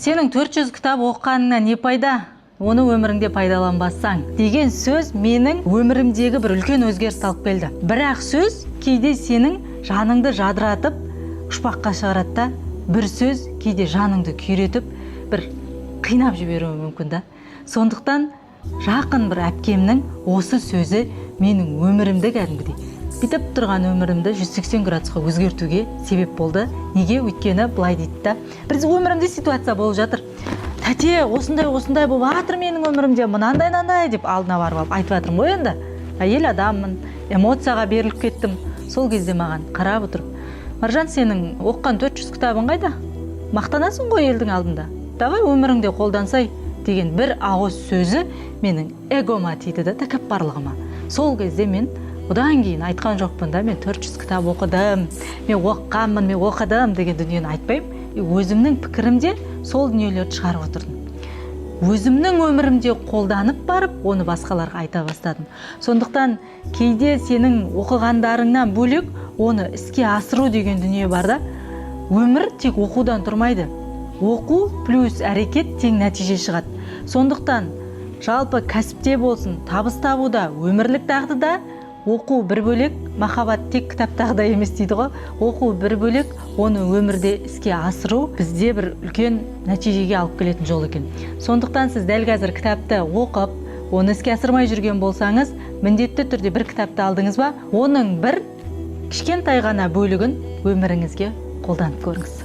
Сенің 400 кітап оқығаныңнан не пайда? Оны өміріңде пайдаланбасаң деген сөз менің өмірімдегі бір үлкен өзгеріс алып келді. Бірақ сөз кейде сенің жаныңды жадыратып ұшпаққа шығарады да, бір сөз кейде жаныңды күйретіп, бір қинап жіберуі мүмкін да. Сондықтан жақын бір әпкемнің осы сөзі менің өмірімді кәдімгідей бітіп тұрған өмірімді 180 градусқа өзгертуге себеп болды. Неге? Өйткені былай дейді да, бір өмірімде ситуация болып жатыр. Тәте, осындай болып жатыр менің өмірімде, мынандай деп алдына барып айтып жатырмын ғой енді. Әйел адаммын, эмоцияға беріліп кеттім. Сол кезде маған қарап отырып, Маржан, сенің оқыған 400 кітабың қайда? Мақтанасың ғой елдің алдында. Давай өміріңде қолдансай деген бір ауыз сөзі менің эгома тиді да, тәкаппарлығыма. Сол кезде мен одан кейін айтқан жоқпын да, мен 400 кітап оқыдым, мен оқығанмын, мен оқыдым деген дүниені айтпаймын. Өзімнің пікірімде сол дүниелерді шығарып отырдым. Өзімнің өмірімде қолданып барып, оны басқаларға айта бастадым. Сондықтан кейде сенің оқығандарыңнан бөлек оны іске асыру деген дүние бар да. Өмір тек оқудан тұрмайды. Оқу плюс әрекет тең нәтиже шығады. Сондықтан жалпы кәсіпте болсын, табыс табуда, өмірлік дағдыда оқу бір бөлек, махаббат тек кітаптағыда емес дейді ғой. Оқу бір бөлек, оны өмірде іске асыру бізде бір үлкен нәтижеге алып келетін жол екен. Сондықтан сіз дәл қазір кітапты оқып, оны іске асырмай жүрген болсаңыз, міндетті түрде бір кітапты алдыңыз ба, оның бір кішкентай ғана бөлігін өміріңізге қолданып көріңіз.